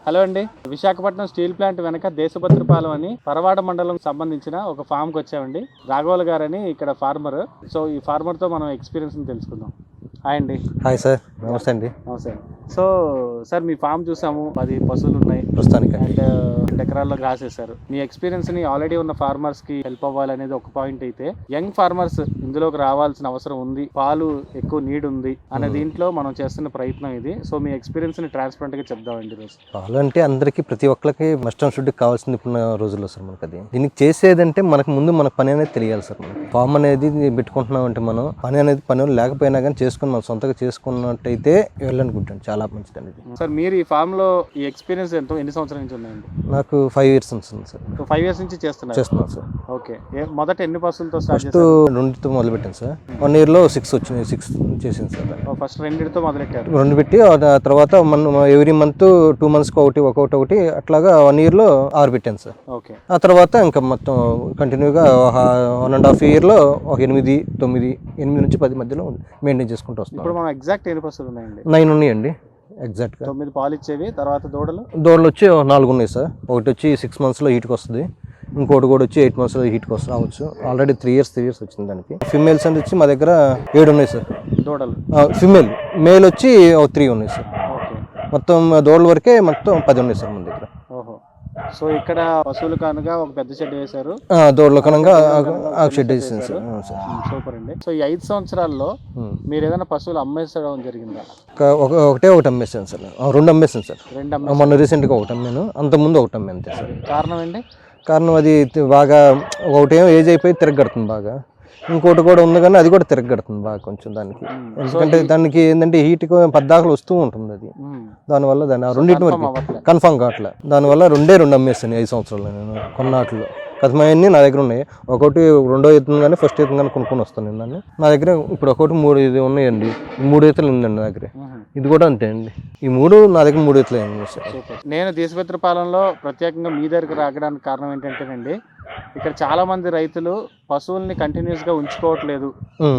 Hello అండి, Visakhapatnam steel plant వెనక దేశభద్రపాలెం అని పరవాడ మండలం సంబంధించిన ఒక ఫామ్ కి వచ్చామండి. రాఘవల్ గారని ఇక్కడ ఫార్మర్. సో ఈ ఫార్మర్ తో మనం ఎక్స్పీరియన్స్ తెలుసుకుందాం. హాయ్ అండి. హాయ్ సార్, నమస్తే అండి. నమస్తే. సో సార్, మీ ఫామ్ చూసాము, 10 పశువులు ఉన్నాయి ప్రస్తుతానికి. అండ్ 2 ఎకరాల్లో రాసేసారు. మీ ఎక్స్పీరియన్స్ ని ఆల్రెడీ ఉన్న ఫార్మర్స్ కి హెల్ప్ అవ్వాలనేది ఒక పాయింట్ అయితే, యంగ్ ఫార్మర్స్ ఇందులోకి రావాల్సిన అవసరం ఉంది, పాలు ఎక్కువ నీడ్ ఉంది అనే దీంట్లో మనం చేస్తున్న ప్రయత్నం ఇది. సో మీ ఎక్స్పీరియన్స్ ని ట్రాన్స్పరెంట్ గా చెప్దామండి రోజు. పాలు అంటే అందరికి ప్రతి ఒక్కరికి మస్ట్ అండ్ షుడ్ కావాల్సింది ఇప్పుడున్న రోజుల్లో సార్. మనకి అది దీనికి చేసేదంటే మనకు ముందు మన పని అనేది తెలియాలి సార్. మనకి ఫామ్ అనేది పెట్టుకుంటున్నాం అంటే మనం పని లేకపోయినా కానీ చేసుకుని మనం సొంతగా చేసుకున్నట్టయితే వెళ్ళనుకుంటాను, చాలా మంచిది అండి. సార్, మీరు ఈ ఫామ్ లో ఈ ఎక్స్పీరియన్స్ ఎన్ని సంవత్సరాల నుంచి ఉన్నాయండి? నాకు 5 years ఉంది సార్. 5 years నుంచి చేస్తున్నాను సార్. ఓకే, మొదట ఎన్ని పశువులతో స్టార్ట్ చేశారు? 2తో మొదలు పెట్టాను సార్. 1 year లో 6 వచ్చినాయి. 6 చేసింది సార్. ఫస్ట్ 2తో మొదలెట్టారు. 2 పెట్టి తర్వాత ఎవ్రీ మంత్ 2 months ఒకటి అట్లాగా 1 year లో 6 పెట్టాను సార్. ఓకే, ఆ తర్వాత ఇంకా మొత్తం కంటిన్యూగా 1.5 year లో ఒక 8, 9 నుంచి 10 మధ్యలో మెయింటైన్ చేసుకుంటూ వస్తాం. ఇప్పుడు మనం ఎగ్జాక్ట్ ఎన్ని పశువులు ఉన్నాయండి? 9 ఉన్నాయండి ఎగ్జాక్ట్గా. 9 పాలు ఇచ్చేవి. తర్వాత దూడలు వచ్చి 4 ఉన్నాయి సార్. ఒకటి వచ్చి 6 months లో హీట్కి వస్తుంది, ఇంకోటి కూడా వచ్చి 8 months లో హీట్కి రావచ్చు. ఆల్రెడీ 3 years వచ్చింది దానికి. ఫిమేల్స్ అంటే వచ్చి మా దగ్గర 7 ఉన్నాయి సార్ దూడలు. ఫిమేల్. మేల్ వచ్చి 3 ఉన్నాయి సార్. ఓకే, మొత్తం దూడల వరకే మొత్తం 10 ఉన్నాయి సార్ మన దగ్గర. ఓహో, సో ఇక్కడ పశువులు కనుక ఒక పెద్ద షెడ్ వేశారు, దూడల కనుక షెడ్ వేసింది సార్. సూపర్ అండి. సో ఈ 5 సంవత్సరాల్లో మీరు ఏదైనా పశువులు అమ్మేసడం జరిగిందా? ఒకటి అమ్మేసాను సార్. 2 అమ్మేసాను సార్. 2 మొన్న రీసెంట్గా ఒకటి అమ్మాను, అంతకుముందు ఒకటి అమ్మాను అంతే సార్. కారణం ఏంటి? కారణం అది బాగా ఒకటేమో ఏజ్ అయిపోయి తిరగడుతుంది బాగా, ఇంకోటి కూడా ఉంది కానీ అది కూడా తిరగడుతుంది బాగా కొంచెం దానికి. ఎందుకంటే దానికి ఏంటంటే హీట్కి 10 వస్తూ ఉంటుంది అది. దానివల్ల దాన్ని 2 వరకు కన్ఫర్మ్ కావట్లే. దానివల్ల 2 అమ్మేస్తాను 5 సంవత్సరాలు నేను కొన్నాట్లు. కథమయన్నీ నా దగ్గర ఉన్నాయి. ఒకటి 2వ ఈత కానీ ఫస్ట్ ఈత కానీ కొనుక్కొని వస్తాను నేను దాన్ని. నా దగ్గర ఇప్పుడు ఒకటి 3 ఇది ఉన్నాయండి. 3 ఈతలు ఉందండి నా దగ్గర. ఇది కూడా అంతే అండి. ఈ 3 నా దగ్గర 3 ఈతలు అయ్యింది సార్. నేను దేశభద్రపాలెంలో ప్రత్యేకంగా మీ దగ్గరకు రావడానికి కారణం ఏంటంటేనండి, ఇక్కడ చాలా మంది రైతులు పశువుల్ని కంటిన్యూస్ గా ఉంచుకోవట్లేదు.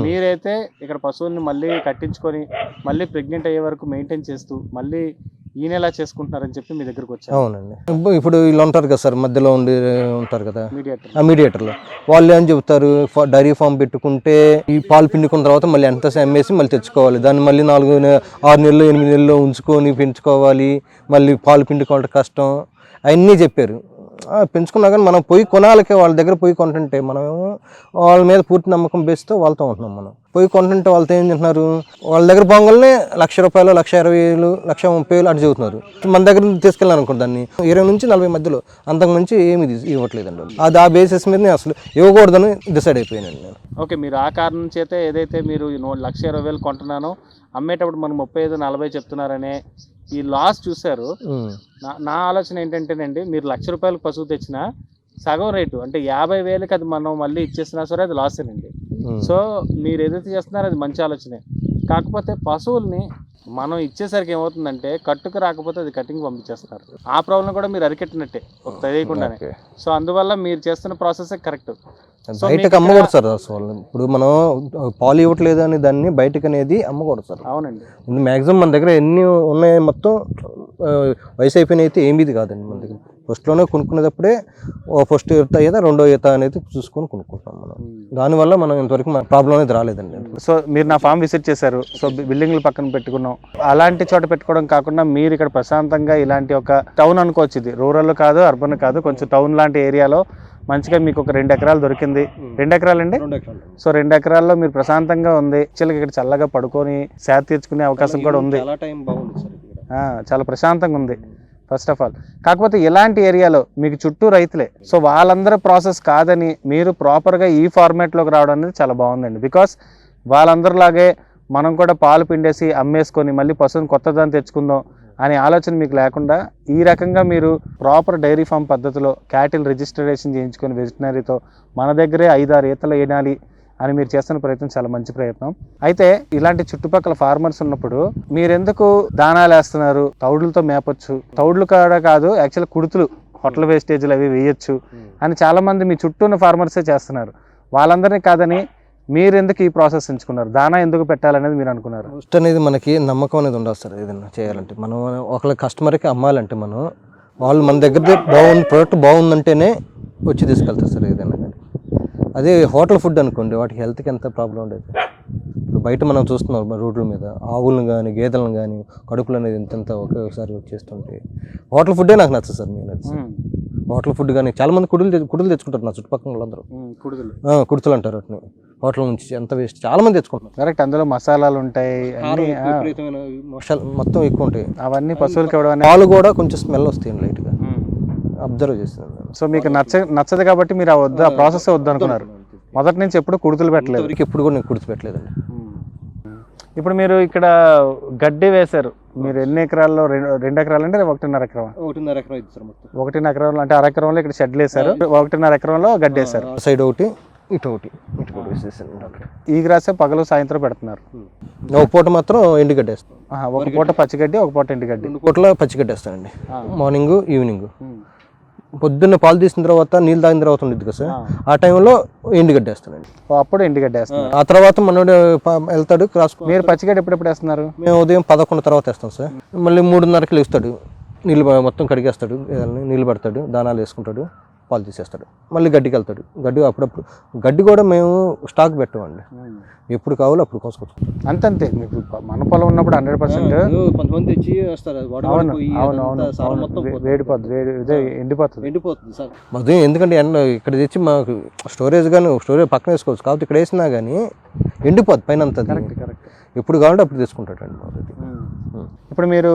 మీరైతే ఇక్కడ పశువుల్ని మళ్ళీ కట్టించుకొని మళ్ళీ ప్రెగ్నెంట్ అయ్యే వరకు మెయింటైన్ చేస్తూ మళ్ళీ ఈయనలా చేసుకుంటున్నారని చెప్పి మీ దగ్గరకు వచ్చారు. అవునండి. ఇప్పుడు వీళ్ళు ఉంటారు కదా సార్, మధ్యలో ఉంటారు కదా మీడియేటర్లు. వాళ్ళు ఏం చెబుతారు, డైరీ ఫామ్ పెట్టుకుంటే ఈ పాలు పిండుకున్న తర్వాత మళ్ళీ ఎంత అమ్మేసి మళ్ళీ తెచ్చుకోవాలి, దాన్ని మళ్ళీ 6 నెలలు 8 నెలలు ఉంచుకొని పెంచుకోవాలి, మళ్ళీ పాలు పిండుకోవడం కష్టం అవన్నీ చెప్పారు. పెంచుకున్నా కానీ మనం పోయి కొనాలకే, వాళ్ళ దగ్గర పోయి కొంటుంటే మనం వాళ్ళ మీద పూర్తి నమ్మకం బేస్తో వాళ్ళతో ఉంటున్నాం. మనం పోయి కొంటుంటే వాళ్ళతో ఏం చెప్తున్నారు, వాళ్ళ దగ్గర పొంగల్నే ₹1,00,000, ₹1,20,000, ₹1,30,000 అటు చెబుతున్నారు. మన దగ్గర తీసుకెళ్ళాను అనుకో దాన్ని 20 నుంచి 40 మధ్యలో, అంతకు మించి ఏమి ఇవ్వట్లేదండి. అది ఆ బేసిస్ మీద అసలు ఇవ్వకూడదని డిసైడ్ అయిపోయాను నేను. ఓకే, మీరు ఆ కారణం చేత ఏదైతే మీరు ₹1,20,000 కొంటున్నానో అమ్మేటప్పుడు మనం 35-40 చెప్తున్నారనే ఈ లాస్ చూశారు. నా ఆలోచన ఏంటంటేనండి, మీరు ₹1,00,000 పశువు తెచ్చినా సగం రేటు అంటే 50,000కి అది మనం మళ్ళీ ఇచ్చేసినా సరే అది లాసేనండి. సో మీరు ఏదైతే చేస్తున్నారో అది మంచి ఆలోచనే. కాకపోతే పశువుల్ని మనం ఇచ్చేసరికి ఏమవుతుందంటే కట్టుకు రాకపోతే అది కటింగ్ పంపించేస్తున్నారు. ఆ ప్రాబ్లం కూడా మీరు అరికెట్టినట్టే తెలియకుండానే. సో అందువల్ల మీరు చేస్తున్న ప్రాసెస్ కరెక్ట్. బయటకు అమ్మకూడదు సార్ అసలు. ఇప్పుడు మనం పాలు ఇవ్వట్లేదు అని దాన్ని బయటకు అనేది అమ్మకూడదు సార్. అవునండి. మ్యాక్సిమం మన దగ్గర ఎన్ని ఉన్నాయి మొత్తం వయసు అయిపోయిన అయితే ఏమీది కాదండి మన దగ్గర. ఫస్ట్లోనే కొనుక్కునేటప్పుడే ఫస్ట్ ఈత అయ్యేదా 2వ ఈత అనేది చూసుకొని కొనుక్కుంటాం మనం. దానివల్ల మనం ఇంతవరకు ప్రాబ్లం అనేది రాలేదండి. సో మీరు నా ఫామ్ విజిట్ చేశారు. సో బిల్డింగ్లు పక్కన పెట్టుకున్నాం. అలాంటి చోట పెట్టుకోవడం కాకుండా మీరు ఇక్కడ ప్రశాంతంగా ఇలాంటి ఒక టౌన్ అనుకోవచ్చు, ఇది రూరల్ కాదు, అర్బన్ కాదు, కొంచెం టౌన్ లాంటి ఏరియాలో మంచిగా మీకు ఒక 2 ఎకరాలు దొరికింది. 2 ఎకరాలండి. సో 2 ఎకరాల్లో మీరు ప్రశాంతంగా ఉంది. చిల్లకి ఇక్కడ చల్లగా పడుకొని సేద తీర్చుకునే అవకాశం కూడా ఉంది. చాలా ప్రశాంతంగా ఉంది ఫస్ట్ ఆఫ్ ఆల్. కాకపోతే ఇలాంటి ఏరియాలో మీకు చుట్టూ రైతులే. సో వాళ్ళందరూ ప్రాసెస్ కాదని మీరు ప్రాపర్గా ఈ ఫార్మాట్లోకి రావడం అనేది చాలా బాగుందండి. బికాస్ వాళ్ళందరిలాగే మనం కూడా పాలు పిండేసి అమ్మేసుకొని మళ్ళీ పశువుని కొత్తదాన్ని తెచ్చుకుందాం అనే ఆలోచన మీకు లేకుండా ఈ రకంగా మీరు ప్రాపర్ డైరీ ఫామ్ పద్ధతిలో క్యాటిల్ రిజిస్ట్రేషన్ చేయించుకొని వెజిటనరీతో మన దగ్గరే 5-6 ఈతలు వేయాలి అని మీరు చేస్తున్న ప్రయత్నం చాలా మంచి ప్రయత్నం. అయితే ఇలాంటి చుట్టుపక్కల ఫార్మర్స్ ఉన్నప్పుడు మీరెందుకు దానాలు వేస్తున్నారు? తౌడులతో మేపొచ్చు, తౌడులు కూడా కాదు యాక్చువల్ కుడుతులు, హోటల్ వేస్టేజ్లు అవి వేయొచ్చు అని చాలా మంది మీ చుట్టూ ఉన్న ఫార్మర్సే చేస్తున్నారు. వాళ్ళందరినీ కాదని మీరు ఎందుకు ఈ ప్రాసెస్ ఎంచుకున్నారు? దానా ఎందుకు పెట్టాలనేది మీరు అనుకున్నారు? ఫస్ట్ అనేది మనకి నమ్మకం అనేది ఉండదు సార్. ఏదైనా చేయాలంటే మనం ఒకళ్ళ కస్టమర్కి అమ్మాలంటే మనం వాళ్ళు మన దగ్గర బాగుంది ప్రోడక్ట్ బాగుందంటేనే వచ్చి తీసుకెళ్తారు సార్ ఏదైనా కానీ. అదే హోటల్ ఫుడ్ అనుకోండి, వాటికి హెల్త్కి ఎంత ప్రాబ్లం ఉండేది. ఇప్పుడు బయట మనం చూస్తున్నాం రోడ్ల మీద ఆవులను కానీ గేదెలను కానీ కడుపులు అనేది ఎంత ఒకేసారి వచ్చేస్తుంటే హోటల్ ఫుడ్డే నాకు నచ్చదు సార్. నేను హోటల్ ఫుడ్ కానీ చాలా మంది కుడులు తెచ్చుకుంటారు నా చుట్టుపక్కల వాళ్ళందరూ. కుడుతులు అంటారు వాటిని. హోటల్ నుంచి ఎంత వేస్ట్ చాలా మంది తెచ్చుకుంటారు. కరెక్ట్, అందులో మసాలాలు ఉంటాయి, మసాలా మొత్తం ఎక్కువ ఉంటాయి. అవన్నీ పశువులకి ఇవ్వడం. పాలు కూడా కొంచెం స్మెల్ వస్తాయి లైట్గా, అబ్జర్వ్ చేస్తాను. సో మీకు నచ్చదు కాబట్టి మీరు ఆ ప్రాసెస్ వద్దు అనుకున్నారు. మొదటి నుంచి ఎప్పుడు కుడుతులు పెట్టలేదు? ఎప్పుడు కూడా నేను కుడుతు పెట్టలేదండి. ఇప్పుడు మీరు ఇక్కడ గడ్డి వేశారు, మీరు ఎన్ని ఎకరాల్లో? 2 ఎకరాలు అంటే 1.5 ఎకరం? 1.5 ఎకరం ఇది సార్ మొత్తం. 1.5 ఎకరంలో అంటే 1/2 ఎకరంలో ఇక్కడ షెడ్లు వేశారు, 1.5 ఎకరంలో గడ్డి వేశారు. సైడ్ ఒకటి ఇటు ఒకటి వేసేసాను. ఈ గ్రాసే పగలు సాయంత్రం పెడుతున్నారు? ఒక పూట మాత్రం ఎండుగడ్డి వేస్తాను. ఒక పూట పచ్చిగడ్డి, ఒక పూట ఎండుగడ్డి. 2 పూటలో పచ్చిగడ్డి వేస్తానండి, మార్నింగ్ ఈవినింగ్. పొద్దున్న పాలు తీసిన తర్వాత నీళ్ళు తాగిన తర్వాత ఉండేది కదా సార్, ఆ టైంలో ఎండుగడ్డి వేస్తానండి. అప్పుడు ఎండుగడ్డి వేస్తాను. ఆ తర్వాత మనోడు వెళ్తాడు క్రాస్. మీరు పచ్చిగడ్డి ఎప్పుడెప్పుడు వేస్తున్నారు? మేము ఉదయం 11 తర్వాత వేస్తాం సార్. మళ్ళీ 3:30కి లేస్తాడు, నీళ్ళు మొత్తం కడిగేస్తాడు, నీళ్ళు పడతాడు, దానాలు వేసుకుంటాడు, పాలు తీసేస్తాడు, మళ్ళీ గడ్డికి వెళ్తాడు. గడ్డి అప్పుడప్పుడు గడ్డి కూడా మేము స్టాక్ పెట్టామండి, ఎప్పుడు కావాలో అప్పుడు కోసుకొచ్చుకుంటాం. అంతే మీకు మన పొలం ఉన్నప్పుడు 100% కొంతమంది తెచ్చి వస్తారు. ఎండిపోతుంది సార్ ఉదయం. ఎందుకంటే ఎండ ఇక్కడ తెచ్చి మాకు స్టోరేజ్ పక్కన వేసుకోవచ్చు, కాబట్టి ఇక్కడ వేసినా కానీ ఎండిపోద్ది పైన అంతా. ఎప్పుడు కావాలంటే అప్పుడు తీసుకుంటాడండి. ఇప్పుడు మీరు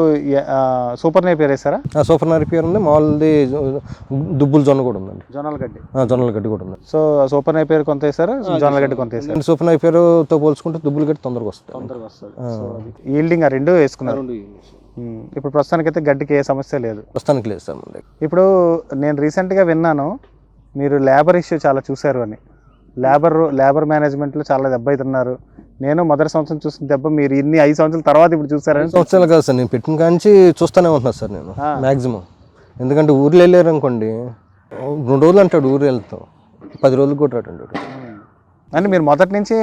సూపర్ నేపియర్ వేసారా? సూపర్ నేపియర్ ఉంది, మామూలుది దుబ్బుల జొన్న కూడా ఉందండి. జొన్నల గడ్డి కూడా ఉంది. సో సూపర్ నేపియర్ కొంత వేసారు, జొన్నల గడ్డి కొంత వేసారు. సూపర్ నేపియర్తో పోల్చుకుంటే దుబ్బుల గడ్డి తొందరగా వస్తుంది. ఈల్డింగ్ ఆ రెండు వేసుకున్నారు. ఇప్పుడు ప్రస్తుతానికైతే గడ్డికి ఏ సమస్య లేదు. ప్రస్తుతానికి లేదు సార్. ఇప్పుడు నేను రీసెంట్గా విన్నాను మీరు లేబర్ ఇష్యూ చాలా చూశారు అని. లేబర్ మేనేజ్మెంట్లో చాలా దెబ్బ అవుతున్నారు. నేను మొదటి సంవత్సరం చూసిన దెబ్బ మీరు ఇన్ని 5 సంవత్సరాల తర్వాత ఇప్పుడు చూసారని. సంవత్సరాలు కాదు సార్, నేను పెట్టిన కాంచి చూస్తూనే ఉంటున్నాను సార్ నేను మ్యాక్సిమం. ఎందుకంటే ఊర్లో వెళ్ళారు అనుకోండి, 2 రోజులు అంటాడు ఊరు వెళ్తాం, 10 రోజులు కూడా రాడు. అంటే మీరు మొదటి నుంచి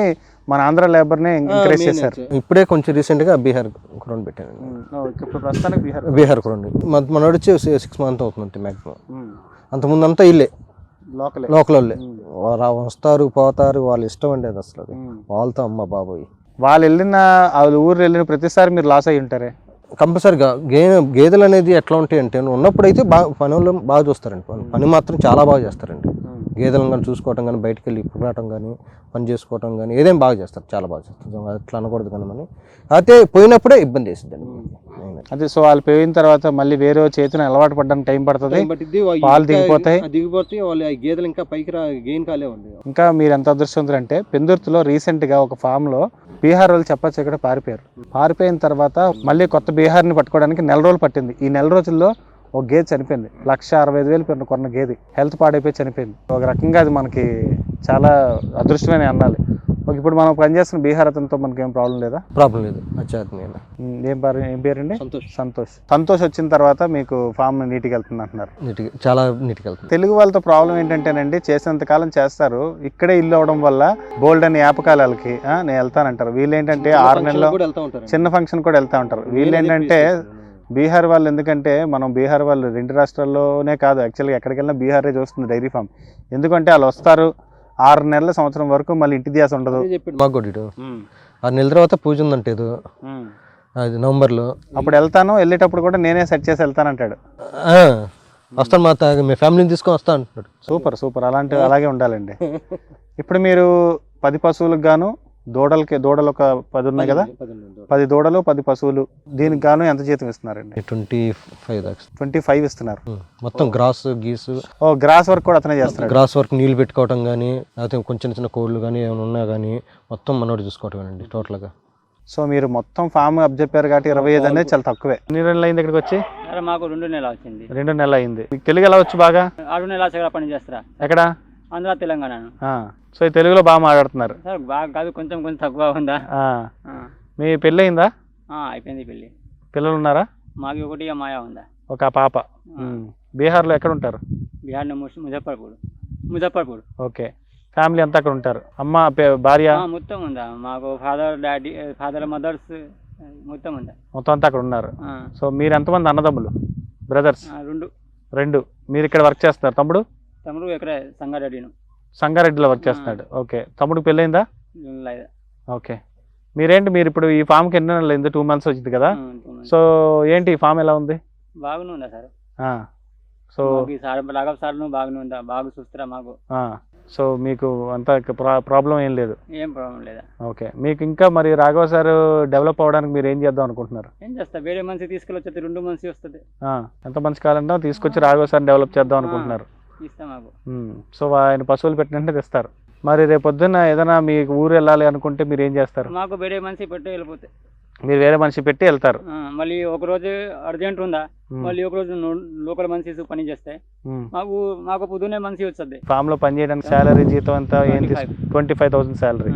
మన ఆంధ్ర లేబర్ని ఎంకరేజ్ చేశారు. ఇప్పుడే కొంచెం రీసెంట్గా బీహార్ గ్రౌండ్ పెట్టాను. ఇప్పుడు ప్రస్తుతానికి బీహార్ గ్రౌండ్ మనోడు వచ్చి 6 months అవుతుంది మ్యాక్సిమం. అంతకుముందు అంతా ఇల్లే లోకల్ వాళ్ళే వస్తారు పోతారు, వాళ్ళ ఇష్టం అండి అది అసలు. వాళ్ళతో అమ్మ బాబోయ్ వాళ్ళు ఊరు వెళ్ళిన ప్రతిసారి మీరు లాస్ అయ్యి ఉంటారే. కంపల్సరిగా గేదెలు అనేది ఎట్లా ఉంటాయి అంటే ఉన్నప్పుడైతే పని వాళ్ళు బాగా చూస్తారండి, పని మాత్రం చాలా బాగా చేస్తారండి. గేదెలను కానీ చూసుకోవటం కానీ, బయటకు వెళ్ళి రావటం కానీ, పని చేసుకోవటం కానీ ఏదైనా బాగా చేస్తారు, చాలా బాగా చేస్తారు. అట్లా అనకూడదు కానీ మనం అయితే పోయినప్పుడే ఇబ్బంది వేసిందండి. అదే సో వాళ్ళు పోయిన తర్వాత మళ్ళీ వేరే చేతిని అలవాటు పడడానికి టైం పడుతుంది, పాలు దిగిపోతాయి. వాళ్ళు గేదెలు ఇంకా పైకి గెయిన్ కాలేవండి. ఇంకా మీరు ఎంత అదృష్టవంతులు అంటే పెందుర్తిలో రీసెంట్గా ఒక ఫామ్లో బీహార్ వాళ్ళు చెప్పక్కడ పారిపోయిన తర్వాత మళ్ళీ కొత్త బీహార్ని పట్టుకోవడానికి 4 రోజులు పట్టింది. ఈ 4 రోజుల్లో ఒక గేదె చనిపోయింది. 1,65,000 కొన్న గేదె హెల్త్ పాడైపోయి చనిపోయింది. ఒక రకంగా అది మనకి చాలా అదృష్టమని అనాలి. ఇప్పుడు మనం పనిచేస్తున్న బీహార్ అతనితో మనకి ఏం ప్రాబ్లం లేదా? ప్రాబ్లం లేదు. ఏం పేరండి? సంతోష్ వచ్చిన తర్వాత మీకు ఫామ్ నీట్గా వెళ్తుంది అంటున్నారు. చాలా నీట్గా వెళ్తుంది. తెలుగు వాళ్ళతో ప్రాబ్లం ఏంటంటేనండి, చేసినంత కాలం చేస్తారు, ఇక్కడే ఇల్లు అవడం వల్ల బోల్డ్ అని ఏపకాలకి నేను వెళ్తానంటారు. వీళ్ళు ఏంటంటే 6 నెలల్లో చిన్న ఫంక్షన్ కూడా వెళ్తా ఉంటారు. వీళ్ళు ఏంటంటే బీహార్ వాళ్ళు, ఎందుకంటే మనం బీహార్ వాళ్ళు 2 రాష్ట్రాల్లోనే కాదు యాక్చువల్గా ఎక్కడికి వెళ్ళినా బీహారే చూస్తుంది డైరీ ఫామ్. ఎందుకంటే వాళ్ళు వస్తారు 6 నెలల సంవత్సరం వరకు మళ్ళీ ఇంటి ధ్యాస ఉండదు. మాకు 6 నెలల తర్వాత పూజ ఉందంటే అది నవంబర్లో. అప్పుడు వెళ్ళేటప్పుడు కూడా నేనే సెట్ చేసి వెళ్తానంటాడు. వస్తాను మా మీ ఫ్యామిలీని తీసుకొని వస్తా అంటున్నాడు. సూపర్ అలాగే ఉండాలండి. ఇప్పుడు మీరు 10 పశువులకు గాను దూడలు ఒక 10 ఉన్నాయి కదా, 10 దూడలు 10 పశువులు, దీనికి గాను ఎంత జీతం ఇస్తున్నారండి? 25 ఇస్తున్నారు. మొత్తం గ్రాస్ గ్రాస్ వర్క్ కూడా అతనే చేస్తున్నారు. గ్రాస్ వర్క్ నీళ్ళు పెట్టుకోవటం కానీ, లేకపోతే కొంచెం చిన్న కోళ్ళు కానీ ఏమైనా ఉన్నా కానీ మొత్తం మనోడు చూసుకోవటం అండి టోటల్గా. సో మీరు మొత్తం ఫామ్ అప్ చెప్పారు కాబట్టి 25 అనేది చాలా తక్కువే. ఎన్ని నెలలు అయింది ఇక్కడికి వచ్చి? మాకు 2 నెలలు వచ్చింది. 2 నెలలు అయింది. మీకు తెలుగు ఎలా వచ్చు బాగా? 6 నెలలు పని చేస్తారా? ఎక్కడ? ఆంధ్ర, తెలంగాణ. సో ఈ తెలుగులో బాగా మాట్లాడుతున్నారు. సార్ బాగా కాదు, కొంచెం తక్కువ ఉందా. మీ పెళ్ళి అయిందా? అయిపోయింది పెళ్ళి. పిల్లలు ఉన్నారా? మాకు ఒకటి మాయా ఉందా, ఒక పాప. బీహార్లో ఎక్కడ ఉంటారు? బీహార్ ముజఫర్పూర్. ఓకే. ఫ్యామిలీ అంతా అక్కడ ఉంటారు, అమ్మ భార్య మొత్తం ఉందా మాకు ఫాదర్ మదర్స్ మొత్తం ఉందా. మొత్తం అంతా అక్కడ ఉన్నారు. సో మీరు ఎంతమంది అన్నదమ్ములు బ్రదర్స్? 2. మీరు ఇక్కడ వర్క్ చేస్తున్నారు. తమ్ముడు ఎక్కడ సంగారెడ్డిలో వర్క్ చేస్తున్నాడు. ఓకే. తమ్ముడు పెళ్ళైందా? ఓకే. మీరు ఇప్పుడు ఈ ఫామ్కి ఎన్ని నెలలు అయింది? 2 months వచ్చింది కదా. సో ఏంటి ఈ ఫామ్ ఎలా ఉంది? బాగానే ఉందా సార్? సో రాఘవ్ సార్ బాగానే ఉందా, బాగా చూస్తారా మాకు. సో మీకు అంత ప్రాబ్లం ఏం లేదు? ఏం ప్రాబ్లం లేదా. ఓకే. మీకు ఇంకా మరి రాఘవ సార్ డెవలప్ అవ్వడానికి మీరు ఏం చేద్దాం అనుకుంటున్నారు? ఏం చేస్తా, వేరే మనిషి తీసుకెళ్ళి 2 months వస్తుంది. ఎంత మంచి కాలంలో తీసుకొచ్చి రాఘవ సార్ డెవలప్ చేద్దాం అనుకుంటున్నారు. ఇస్తా మాకు. సో ఆయన పశువులు పెట్టినట్టే తెస్తారు. మరి రేపు పొద్దున్న ఏదైనా మీకు ఊరు వెళ్ళాలి అనుకుంటే మీరు ఏం చేస్తారు? మాకు వేరే మనిషి పెట్టి వెళ్ళిపోతే. మీరు వేరే మనిషి పెట్టి వెళ్తారు. మళ్ళీ ఒక రోజు అర్జెంట్ ఉందా, మళ్ళీ ఒక రోజు లోకల్ మనిషి పని చేస్తే మాకు పొద్దున్నే మనిషి వస్తుంది. ఫామ్ లో పని చేయడానికి శాలరీ జీతం అంతా ఏం 25,000 శాలరీ.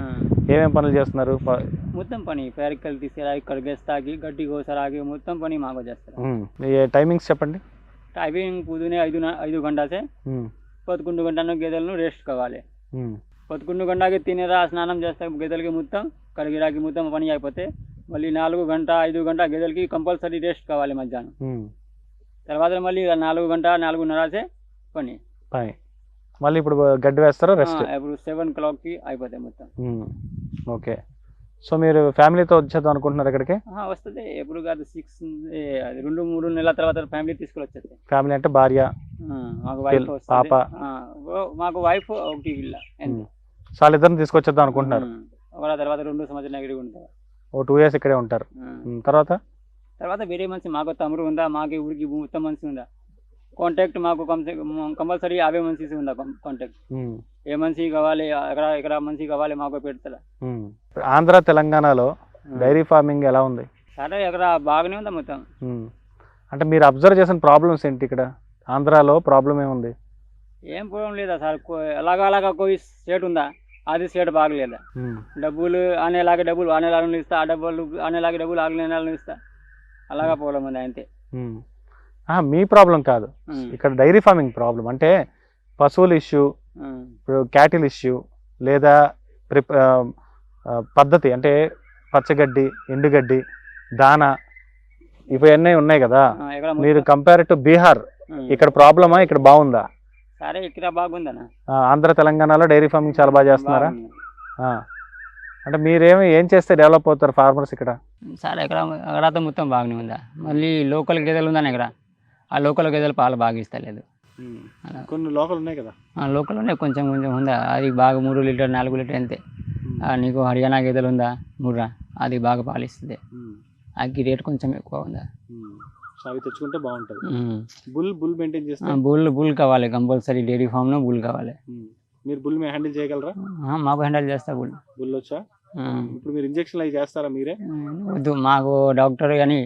ఏమేమి పనులు చేస్తున్నారు? మొత్తం పని, పేరికలు తీసుకురాగి, కడిగేస్తాగి, గడ్డి కోసరాగి మొత్తం పని మాకు చేస్తారు. టైమింగ్స్ చెప్పండి. టైమింగ్ పొద్దునే 5 గంటలసే 11 గంటల గేదెలను రెస్ట్ కావాలి. 11 గంటలకి తినేరా స్నానం చేస్తా గేదెలకి మొత్తం కడిగిరాకి మొత్తం పని అయిపోతే మళ్ళీ 4 గంట 5 గంట గేదెలకి కంపల్సరీ రెస్ట్ కావాలి మధ్యాహ్నం. తర్వాత మళ్ళీ 4 గంట 4:30 పని. మళ్ళీ ఇప్పుడు గడ్డి వేస్తారా రెస్ట్? ఇప్పుడు 7 o'clockకి అయిపోతాయి మొత్తం. ఓకే. సో మీరు ఫ్యామిలీతో వచ్చేద్దాం అనుకుంటున్నారు ఇక్కడికి? వస్తుంది, ఎప్పుడు కాదు 2-3 నెలల తర్వాత ఫ్యామిలీ తీసుకుని వచ్చేది. ఫ్యామిలీ అంటే భార్య, మాకు వైఫ్, పాప? మాకు వైఫ్ ఒకటి పిల్ల. సో వాళ్ళిద్దరిని తీసుకొచ్చేద్దాం అనుకుంటున్నారు. ఒక తర్వాత 2 సంవత్సరాలు ఇక్కడ ఉంటారు. 2 years ఇక్కడే ఉంటారు. తర్వాత వేరే మనిషి మాకు తమ్ముడు ఉందా, మాకు ఊరికి మొత్తం మనిషి ఉందా కాంటాక్ట్, మాకు కంపల్సరీ 50 మనిషి ఉందా కాంటాక్ట్. ఏ మనిషి కావాలి, ఎక్కడ మనిషి కావాలి మాకు పెడతా. ఆంధ్ర తెలంగాణలో డైరీ ఫార్మింగ్ ఎలా ఉంది? సరే ఎక్కడ బాగానే ఉందా మొత్తం. అంటే మీరు అబ్జర్వ్ చేసిన ప్రాబ్లమ్స్ ఏంటి ఇక్కడ ఆంధ్రాలో? ప్రాబ్లం ఏముంది? ఏం ప్రాబ్లం లేదా సార్, అలాగా కోయి స్టేట్ ఉందా, అది స్టేట్ బాగలేదా. డబ్బులు అనేలాగే డబ్బులు ఆనేలాగా ఇస్తా, ఆ డబ్బులు అనేలాగే డబ్బులు ఆగలేనాలను ఇస్తా, అలాగా ప్రాబ్లం ఉంది అంతే. మీ ప్రాబ్లం కాదు, ఇక్కడ డైరీ ఫార్మింగ్ ప్రాబ్లం. అంటే పశువుల ఇష్యూ, ఇప్పుడు క్యాటిల్ ఇష్యూ, లేదా పద్ధతి అంటే పచ్చగడ్డి, ఎండుగడ్డి, దానా, ఇవన్నీ ఉన్నాయి కదా. మీరు కంపేర్ టు బీహార్, ఇక్కడ ప్రాబ్లమా ఇక్కడ బాగుందా? సరే ఇక్కడ బాగుందనా. ఆంధ్ర తెలంగాణలో డైరీ ఫార్మింగ్ చాలా బాగా చేస్తున్నారా? అంటే ఏం చేస్తే డెవలప్ అవుతారు ఫార్మర్స్ ఇక్కడ? సరే అక్కడ మొత్తం బాగానే ఉందా. మళ్ళీ లోకల్ గేదెలు ఉందని ఇక్కడ, ఆ లోకల్ గేదెలు పాలు బాగా ఇస్తలేదు. కొన్ని లోకల్ ఉన్నాయి కదా. లోకల్ ఉన్నాయి, కొంచెం ఉందా, అది బాగా 3 లీటర్ 4 లీటర్ అంతే. నీకు హర్యానా గేదెలు ఉందా ముర్రా, అది బాగా పాలు ఇస్తుంది, అది రేట్ కొంచెం ఎక్కువ ఉందా. అవి తెచ్చుకుంటే బాగుంటుంది. బుల్ మెయింటైన్ చేస్తే బుల్ కావాలి కంపల్సరీ, డైరీ ఫామ్లో బుల్ కావాలి. మీరు బుల్ హ్యాండిల్ చేయగలరా? మాకు హ్యాండిల్ చేస్తా బుల్ వచ్చా? ఇప్పుడు మీరు ఇంజక్షన్ అవి చేస్తారా మీరే? వద్దు, మాకు డాక్టర్ కానీ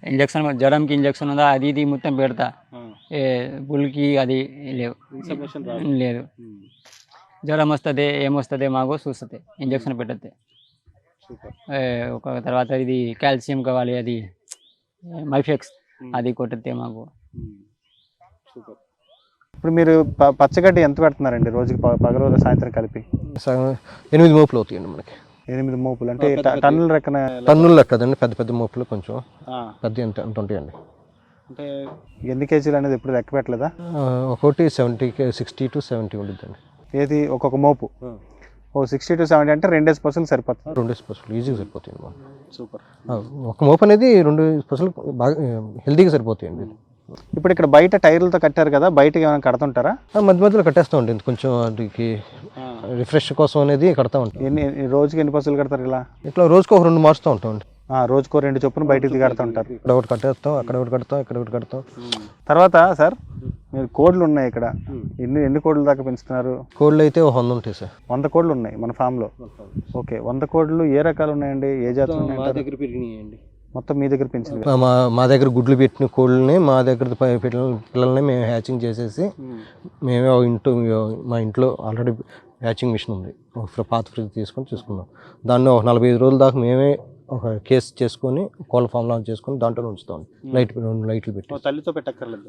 ఇంజక్షన్, జ్వరంకి ఇంజక్షన్ ఉందా అది ఇది మొత్తం పెడతా. బుల్కి అది లేదు. జ్వరం వస్తుంది ఏమొస్తుంది మాకు చూస్తుంది, ఇంజక్షన్ పెట్టద్ది. ఒక తర్వాత ఇది కాల్షియం కావాలి, అది మైఫెక్స్ అది కొట్టితే మాకు. ఇప్పుడు మీరు పచ్చగడ్డి ఎంత పెడుతున్నారండి రోజుకి, పగలు సాయంత్రం కలిపి? 8 మోపులు అవుతాయండి మనకి. 8 మోపులు అంటే టన్నుల లెక్కన? టన్నుల లెక్క కదండి, పెద్ద మోపులు కొంచెం పెద్ద ఎంత ఉంటాయండి. అంటే ఎన్ని కేజీలు అనేది ఎప్పుడు లెక్క పెట్టలేదా? ఒకటి 60 to 70 ఉండిద్దండి. ఏది ఒక్కొక్క మోపు? 60 to 70 అంటే 2 పశువులు సరిపోతుంది. 2 పశువులు ఈజీగా సరిపోతాయండి. సూపర్. ఒక మోపు అనేది 2 పశువులు బాగా హెల్తీగా సరిపోతాయండి. ఇప్పుడు ఇక్కడ బయట టైర్లతో కట్టారు కదా, బయటకి ఏమైనా కడుతుంటారా? మధ్య మధ్యలో కట్టేస్తూ ఉంటుంది, కొంచెం వాటికి రిఫ్రెష్ కోసం అనేది కడతా ఉంటాం. రోజుకి ఎన్ని పశువులు కడతారు ఇలా? ఇట్లా రోజుకి ఒక 2 మారుస్తూ ఉంటామండి. రోజుకో 2 చొప్పున బయటికి కడుతూ ఉంటారు. ఇక్కడ ఒకటి కట్టేస్తాం, అక్కడ ఒకటి కడతాం, ఇక్కడ ఒకటి కడతాం. తర్వాత సార్ మీరు కోళ్ళు ఉన్నాయి ఇక్కడ, ఎన్ని కోళ్ళు దాకా పెంచుతున్నారు? కోళ్ళు అయితే 100 ఉంటాయి సార్. 100 కోళ్ళు ఉన్నాయి మన ఫామ్ లో. ఓకే. 100 కోళ్ళు ఏ రకాలు ఉన్నాయండి, ఏ జాతులు ఉన్నాయి? మా దగ్గర పెరిగినాయండి. మొత్తం మీ దగ్గర పెంచింది? మా దగ్గర గుడ్లు పెట్టిన కోళ్ళని, మా దగ్గర పిల్లల్ని మేము హ్యాచింగ్ చేసేసి మేమే మా ఇంట్లో ఆల్రెడీ హ్యాచింగ్ మిషన్ ఉంది, పాత ఫ్రిడ్జ్ తీసుకొని చూసుకున్నాం. దాన్ని ఒక 45 రోజుల దాకా మేమే ఒక కేసు చేసుకొని కోళ్ళ ఫామ్ లాంచ్ చేసుకొని దాంట్లో ఉంచుతాం. లైట్లు పెట్టి, తల్లితో పెట్టక్కర్లేదు,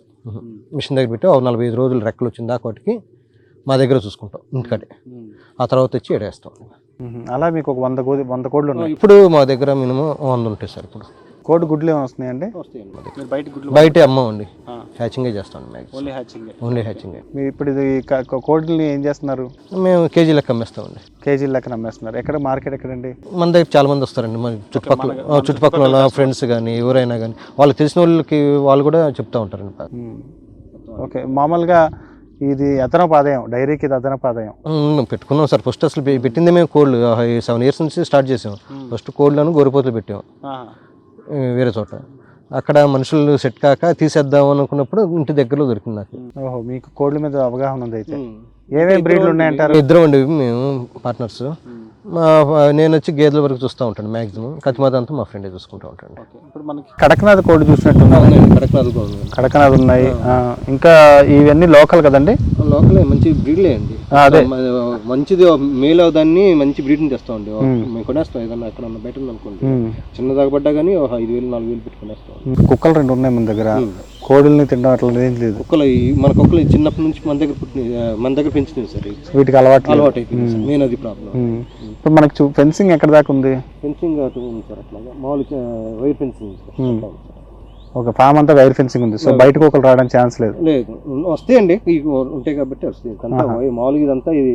మిషన్ దగ్గర పెట్టి ఒక 45 రోజులు రెక్కలు వచ్చిన దాకా వాటికి మా దగ్గర చూసుకుంటాం ఇంటికాడే. ఆ తర్వాత వచ్చి ఏడేస్తాం. అలా మీకు ఒక 100 కోళ్ళు ఉన్నాయి. ఇప్పుడు మా దగ్గర మినిమం 100 ఉంటాయి సార్. ఇప్పుడు కోడి గుడ్లు ఏమైనా వస్తున్నాయండి? వస్తాయండి. బయట గుడ్లు బయట అమ్మవండి, హ్యాచింగే చేస్తాం. Only hatching. ఓన్లీ హ్యాచింగే. మీరు ఇప్పుడు ఇది కోడిని ఏం చేస్తున్నారు? మేము కేజీ లెక్క అమ్మేస్తామండి. కేజీల లెక్కన అమ్మేస్తున్నారు. ఎక్కడ మార్కెట్ ఎక్కడండి? మన దగ్గర చాలా మంది వస్తారండి. మన చుట్టుపక్కల ఉన్న ఫ్రెండ్స్ కానీ ఎవరైనా కానీ వాళ్ళకి తెలిసిన వాళ్ళకి వాళ్ళు కూడా చెప్తూ ఉంటారండి. ఓకే, మామూలుగా ఇది అదనపు ఆదాయం, డైరీకి ఇది అదనపు ఆదాయం. పెట్టుకున్నాం సార్. ఫస్ట్ అసలు పెట్టింది మేము కోళ్ళు 7 years నుంచి స్టార్ట్ చేసాం. ఫస్ట్ కోళ్ళను గొర్రెపోతులు పెట్టాం వేరే చోట. అక్కడ మనుషులు సెట్ కాక తీసేద్దాం అనుకున్నప్పుడు ఇంటి దగ్గరలో దొరికింది నాకు. ఓహో, మీకు కోళ్ళ మీద అవగాహన ఉంది. అయితే ఏమేమి బ్రీడ్లు ఉన్నాయంటారు? ఇద్దరం అండి మేము పార్ట్నర్స్. నేను వచ్చి గేదెల వరకు చూస్తూ ఉంటాను మ్యాక్సిమం. కతిమాత అంతా మా ఫ్రెండే చూసుకుంటూ ఉంటాను. ఇప్పుడు మనకి కడకనాథ్ కోడి చూసినట్టున్నాయి. కడకనాథ్ ఉన్నాయి. ఇంకా ఇవన్నీ లోకల్ కదండి? లోకలే, మంచి బ్రీడ్లే అండి. అదే మంచిది మేల్ దాన్ని మంచి బ్రీడ్ని తెస్తామండి. మేము కొనేస్తాం. ఏదన్నా ఎక్కడ బయట అనుకోండి చిన్న దాగబడ్డా కానీ 5,000 4,000 పెట్టి కొనేస్తాం. కుక్కలు 2 ఉన్నాయి మన దగ్గర. కోడిల్ని తినడం అట్లా ఏం లేదు. మన కుక్కలు చిన్నప్పటి నుంచి మన దగ్గర మన దగ్గర పెంచినాయి సార్. వీటికి అలవాటు అయిపోయింది. మెయిన్ అది ప్రాబ్లం. ఇప్పుడు మనకి ఫెన్సింగ్ ఎక్కడ దాకా ఉంది? ఫెన్సింగ్ ఉంది సార్. అట్లాగా మామూలుగా వైర్ ఫెన్సింగ్. ఒక ఫామ్ అంతా వైర్ ఫెన్సింగ్ ఉంది. సో బయటకు ఒకరు రావడానికి ఛాన్స్ లేదు. లేదు, వస్తాయండి, ఉంటాయి కాబట్టి వస్తాయి. మామూలుగా ఇదంతా ఇది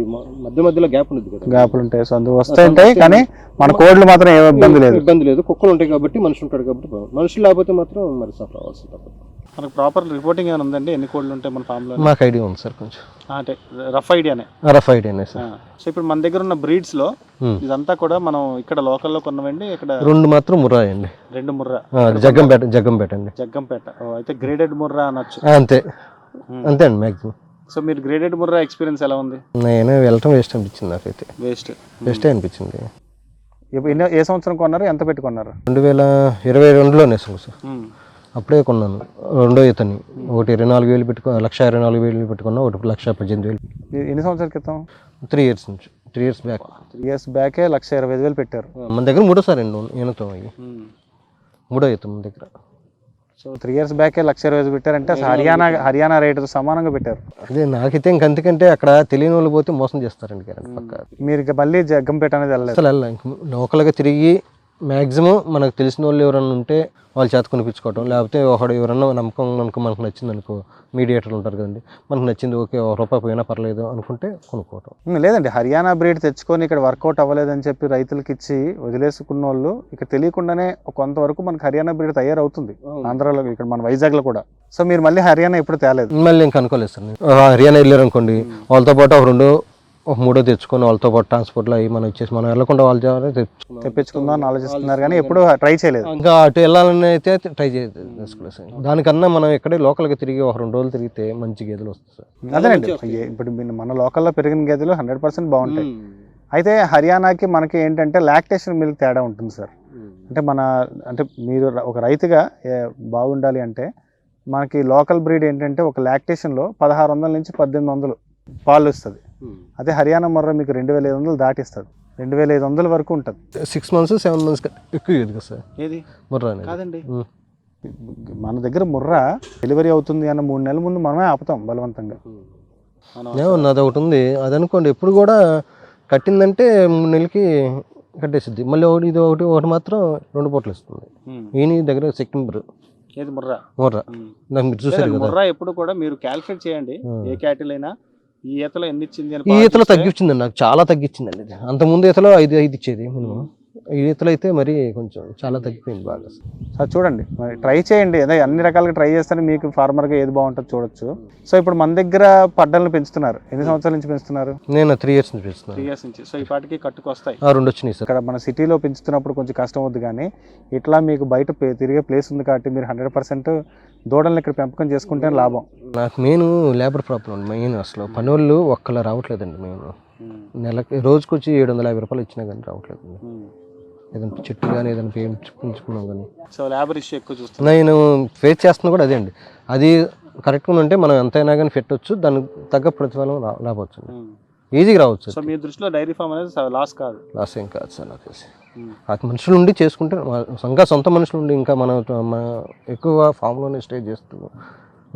మధ్యలో గ్యాప్ ఉంది కదా, గ్యాప్లు ఉంటాయి. సో అందుకు వస్తాయి. కానీ మన కోడ్లు మాత్రం ఏం ఇబ్బంది లేదు. కుక్కలు ఉంటాయి కాబట్టి మనుషులు ఉంటాడు కాబట్టి. మనుషులు లేకపోతే మాత్రం మరి సఫర్ అవ్వాల్సి తప్పదు. మనకు ప్రాపర్ రిపోర్టింగ్ ఏమైనా ఉందండి? ఎన్ని కోళ్ళు ఉంటాయి మన ఫామ్ లో? మాకు ఐడియా ఉంది సార్. కొంచెం అంటే రఫ్ ఐడియానే. సార్. సో ఇప్పుడు మన దగ్గర ఉన్న బ్రీడ్స్ లో ఇదంతా కూడా మనం ఇక్కడ లోకల్లో కొన్నవండి. ఇక్కడ 2 మాత్రం ముర్రా అండి. 2 ముర్రా. జగ్గంపేట అండి. జగ్గంపేట. అయితే గ్రేడెడ్ ముర్రా అనొచ్చు. అంతే అండి మ్యాక్సిమం. సో మీరు గ్రేడెడ్ ముర్రా ఎక్స్పీరియన్స్ ఎలా ఉంది? నేను వెళ్ళటం వేస్ట్ అనిపించింది నాకైతే. వేస్టే అనిపించింది. ఏ సంవత్సరం కొన్నారు? ఎంత పెట్టుకున్నారు? 2022లోనే సార్. అప్పుడే కొన్నాను. 2వ ఈతని ఒకటి 24,000 పెట్టుకో, 1,24,000 పెట్టుకున్నా. ఒకటి 1,18,000. ఎన్ని సంవత్సరాల క్రితం? 3 years నుంచి. 3 years బ్యాక్. 3 years బ్యాకే 1,25,000 పెట్టారు. మన దగ్గర 3వ ఈనతో అయ్యి 3వ ఈత మన దగ్గర. సో 3 years బ్యాకే 1,20,000 పెట్టారంటే హర్యానా రేటుతో సమానంగా పెట్టారు. అదే నాకైతే ఇంకంతకంటే అక్కడ తెలియని వాళ్ళు పోతే మోసం చేస్తారండి పక్క. మీరు ఇక మళ్ళీ జగ్గంపేట అనేది వెళ్ళలేదు? అసలు వెళ్ళాలి. లోకల్గా తిరిగి మ్యాక్సిమం మనకు తెలిసిన వాళ్ళు ఎవరన్నా ఉంటే వాళ్ళ చేత కొనిపించుకోవటం, లేకపోతే ఒకడు ఎవరన్నా నమ్మకం మనకు నచ్చింది అనుకో, మీడియేటర్లు ఉంటారు కదండి, మనకు నచ్చింది ఓకే, ₹1 పోయినా పర్లేదు అనుకుంటే కొనుక్కోవటం. లేదండి, హర్యానా బ్రీడ్ తెచ్చుకొని ఇక్కడ వర్కౌట్ అవ్వలేదని చెప్పి రైతులకి ఇచ్చి వదిలేసుకున్న వాళ్ళు ఇక్కడ తెలియకుండానే కొంతవరకు మనకు హర్యానా బ్రీడ్ తయారవుతుంది ఆంధ్రాలో, ఇక్కడ మన వైజాగ్లో కూడా. సో మీరు మళ్ళీ హర్యానా ఎప్పుడు తేలేదు? మళ్ళీ ఇంకా అనుకోలేదు సార్. హర్యానా వెళ్ళారు అనుకోండి, వాళ్ళతో పాటు ఒక 3 తెచ్చుకొని వాళ్ళతో పాటు ట్రాన్స్పోర్ట్లో అవి మనం ఇచ్చేసి మనం వెళ్ళకుండా వాళ్ళ తెప్పించుకుందాం అని ఆలోచిస్తున్నారు, కానీ ఎప్పుడు ట్రై చేయలేదు. ఇంకా అటు వెళ్ళాలని అయితే ట్రై చేసుకోలేదు సార్. దానికన్నా మనం ఇక్కడే లోకల్గా తిరిగి 1-2 రోజులు తిరిగితే మంచి గేదెలు వస్తాయి సార్. అదేనండి, ఇప్పుడు మన లోకల్లో పెరిగిన గేదెలు 100% బాగుంటాయి. అయితే హర్యానాకి మనకి ఏంటంటే లాక్టేషన్ మిల్క్ తేడా ఉంటుంది సార్. అంటే మీరు ఒక రైతుగా బాగుండాలి అంటే మనకి లోకల్ బ్రీడ్ ఏంటంటే ఒక లాక్టేషన్లో 1,600 నుంచి 1,800 పాలు ఇస్తుంది. అదే హర్యానా ముర్రా మీకు 2,500 దాటిస్తుంది. 2,500 వరకు ఉంటుంది. 6 months 7 months ఎక్కువ కదా సార్. ఏది ముర్రా కాదండి, మన దగ్గర ముర్రా డెలివరీ అవుతుంది అన్న 3 నెలల ముందు మనమే ఆపుతాం బలవంతంగా. నాది ఒకటి ఉంది, అది అనుకోండి ఎప్పుడు కూడా కట్టిందంటే 3 నెలలకి కట్టేసిద్ది. మళ్ళీ ఒకటి మాత్రం 2 పూటలు ఇస్తుంది. ఈయన దగ్గర సెప్టెంబర్. ఏది ముర్రా? నాకు మీరు చూసారు కదా. ముర్రా ఎప్పుడు కూడా మీరు క్యాల్కులేట్ చేయండి, ఏ క్యాటిల్ అయినా ఈ ఈతలో ఎన్ని ఇచ్చింది అని. ఈ ఈతలో తగ్గించిందండి, నాకు చాలా తగ్గించిందండి. అంతకుముందు ఈతలో 5 ఇచ్చేది మినిమం. ఈ ఈతలో అయితే మరి కొంచెం చాలా తగ్గిపోయింది బాగా. సార్ చూడండి, మరి ట్రై చేయండి, అదే అన్ని రకాలుగా ట్రై చేస్తేనే మీకు ఫార్మర్గా ఏది బాగుంటుందో చూడొచ్చు. సో ఇప్పుడు మన దగ్గర పడ్డలను పెంచుతున్నారు. ఎన్ని సంవత్సరాల నుంచి పెంచుతున్నారు? నేను 3 years నుంచి పెంచుతున్నాను. 3 years నుంచి. సో ఈ పాటికి కట్టుకొస్తాయి. 2 వచ్చినాయి సార్. ఇక్కడ మన సిటీలో పెంచుతున్నప్పుడు కొంచెం కష్టం అవుద్ది, కానీ ఇట్లా మీకు బయట తిరిగే ప్లేస్ ఉంది కాబట్టి మీరు 100% దూడలను ఇక్కడ పెంపకం చేసుకుంటే లాభం. నాకు మెయిన్ లేబర్ ప్రాబ్లం మెయిన్. అసలు పని వాళ్ళు ఒక్కలా రావట్లేదండి. నెలకి రోజుకి వచ్చి ₹750 ఇచ్చినా కానీ రావట్లేదండి. ఏదైనా చెట్టు కానీ ఏదైనా పెంచుకున్నాం కానీ. సో లేబర్ ఇష్యూ ఎక్కువ చూస్తాను. నేను ఫేస్ చేస్తున్నా కూడా అదే అండి. అది కరెక్ట్గా ఉంటే మనం ఎంతైనా కానీ పెట్టవచ్చు, దానికి తగ్గ ప్రతిఫలం రావచ్చు, ఈజీగా రావచ్చు. సో మీ దృష్టిలో డైరీ ఫామ్ అనేది లాస్ కాదు? లాస్ ఏం కాదు సార్ నాకు తెలిసి. అది మనుషులు ఉండి చేసుకుంటే ఇంకా సొంత మనుషులు ఉండి ఇంకా మనం ఎక్కువ ఫామ్లోనే స్టే చేస్తూ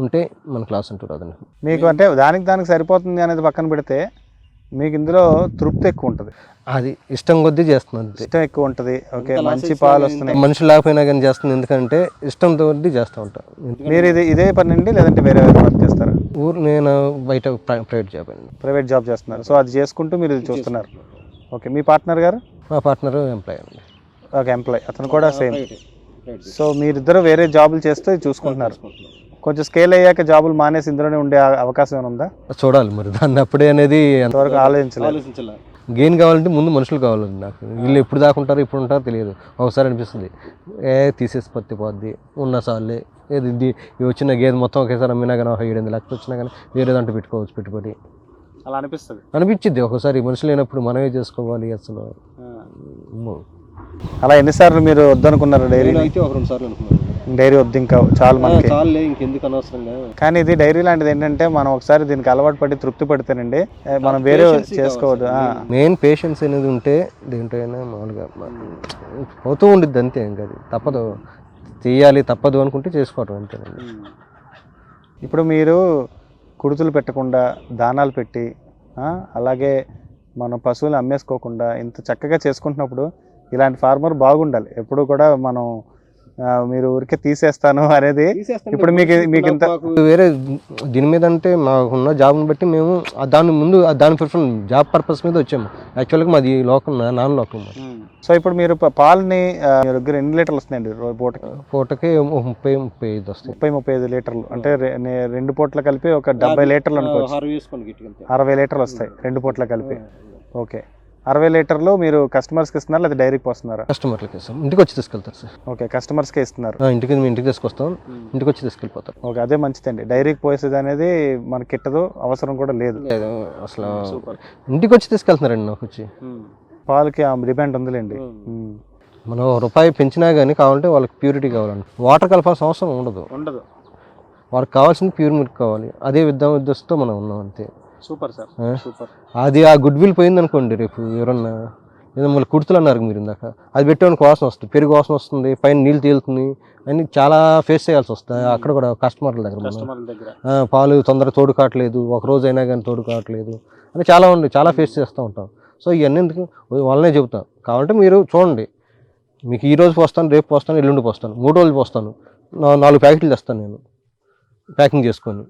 ఉంటే మన క్లాస్ అంటూ రాదండి. మీకు అంటే దానికి సరిపోతుంది అనేది పక్కన పెడితే మీకు ఇందులో తృప్తి ఎక్కువ ఉంటుంది, అది ఇష్టం కొద్దీ చేస్తున్నాను అంతే. ఇష్టం ఎక్కువ ఉంటుంది. ఓకే, మంచి పాలు వస్తున్నాయి. మనిషి లేకపోయినా కానీ చేస్తుంది, ఎందుకంటే ఇష్టంతో కొద్దీ చేస్తూ ఉంటాను. మీరు ఇదే పని అండి లేదంటే వేరే వర్క్ చేస్తారా? నేను బయట ప్రైవేట్ జాబ్ అండి. ప్రైవేట్ జాబ్ చేస్తున్నారు, సో అది చేసుకుంటూ మీరు ఇది చూస్తున్నారు. ఓకే, మీ పార్ట్నర్ గారు? మా పార్ట్నర్ ఎంప్లాయ్ అండి. ఓకే, ఎంప్లాయ్, అతను కూడా సేమ్. సో మీరిద్దరు వేరే జాబులు చేస్తూ ఇది చూసుకుంటున్నారు. కొంచెం స్కేల్ అయ్యాక జాబులు మానేసి ఇందులోనే ఉండే అవకాశం ఏమైనా ఉందా? చూడాలి మరి, దాన్ని అప్పుడే అనేది అంతవరకు ఆలోచించలేదు. గెయిన్ కావాలంటే ముందు మనుషులు కావాలండి. నాకు వీళ్ళు ఎప్పుడు దాకా ఉంటారో ఇప్పుడు ఉంటారో తెలియదు. ఒకసారి అనిపిస్తుంది తీసేసి పోద్ది ఉన్న సార్లే, ఏది వచ్చిన గేదె మొత్తం ఒకేసారి అమ్మినా కానీ 7-8 లక్షలు వచ్చినా కానీ వేరే దాంట్లో పెట్టుకోవచ్చు పెట్టుబడి అలా అనిపించింది. ఒకసారి మనుషులు లేనప్పుడు మనమే చేసుకోవాలి అసలు. అలా ఎన్నిసార్లు మీరు వద్దనుకున్నారు డైరీ? అయితే 1-2 సార్లు అనుకున్నాను డైరీ వద్దు, ఇంకా చాలా మనకి ఇంకెందుకు అనవసరంగా. కానీ ఇది డైరీ లాంటిది ఏంటంటే మనం ఒకసారి దీనికి అలవాటు పడి తృప్తి పడితేనండి మనం వేరే చేసుకోవద్దు. మెయిన్ పేషెన్స్ అనేది ఉంటే దేంటైనా మామూలుగా అవుతూ ఉండిద్ది అంతే. ఇంకా అది తప్పదు, తీయాలి తప్పదు అనుకుంటే చేసుకోవటం అంతేనండి. ఇప్పుడు మీరు కుడుతులు పెట్టకుండా దానాలు పెట్టి అలాగే మనం పశువులు అమ్మేసుకోకుండా ఇంత చక్కగా చేసుకుంటున్నప్పుడు ఇలాంటి ఫార్మర్ బాగుండాలి ఎప్పుడు కూడా. మనం మీరు ఊరికే తీసేస్తాను అనేది ఇప్పుడు మీకు ఇంత వేరే దీని మీద అంటే మాకున్న జాబ్ని బట్టి మేము దాని ప్రిఫరెన్స్ జాబ్ పర్పస్ మీద వచ్చాము. యాక్చువల్గా మాది లోకల్, నాన్ లోకల్. సో ఇప్పుడు మీరు పాలని దగ్గర ఎన్ని లీటర్లు వస్తున్నాయండి పూటకి 30-35 వస్తాయి. 30-35 లీటర్లు అంటే 2 పూటలు కలిపి ఒక 70 లీటర్లు అనుకోవచ్చు. 60 లీటర్లు వస్తాయి 2 పూటలు కలిపి. ఓకే, 60 లీటర్లు మీరు కస్టమర్స్కి ఇస్తున్నారు లేదా డైరీకి పోస్తున్నారా? కస్టమర్లకి ఇస్తాం, ఇంటికి వచ్చి తీసుకెళ్తారు సార్. ఓకే, కస్టమర్స్కే ఇస్తున్నారు. ఇంటికి తీసుకొస్తాం, ఇంటికి వచ్చి తీసుకెళ్ళిపోతారు. ఓకే, అదే మంచిదండి. డైరీకి పోసేది అనేది మనకి కిట్టదు, అవసరం కూడా లేదు అసలు. ఇంటికి వచ్చి తీసుకెళ్తున్నారండి నాకు వచ్చి. పాలకి డిమాండ్ ఉందిలేండి. మనం రూపాయి పెంచినా కానీ కావాలంటే వాళ్ళకి ప్యూరిటీ కావాలండి. వాటర్ కలపాల్సిన అవసరం ఉండదు. వాళ్ళకి కావాల్సింది ప్యూర్ మిల్క్ కావాలి. అదే ఉద్దేశంతో మనం ఉన్నాం అంతే. Super sir, super. అది ఆ గుడ్ విల్ పోయింది అనుకోండి, రేపు ఎవరన్నా ఏదో మళ్ళీ కుడుతులు అన్నారు మీరు ఇందాక, అది పెట్టేవానికి వాసన వస్తుంది, పెరుగు వాసన వస్తుంది, పైన నీళ్ళు తేలుతుంది అని చాలా ఫేస్ చేయాల్సి వస్తుంది. అక్కడ కూడా కస్టమర్ల దగ్గర పాలు తొందరగా తోడు కావట్లేదు, ఒక రోజు అయినా కానీ తోడు కావట్లేదు అని చాలా ఫేస్ చేస్తూ ఉంటాం. సో ఇవన్నీ ఎందుకు వాళ్ళనే చెబుతాం. కావాలంటే మీరు చూడండి, మీకు ఈ రోజు పోస్తాను, రేపు పోస్తాను, ఎల్లుండి పోస్తాను, 3 రోజులు పోస్తాను, 4 ప్యాకెట్లు తెస్తాను నేను ప్యాకింగ్ చేసుకొని.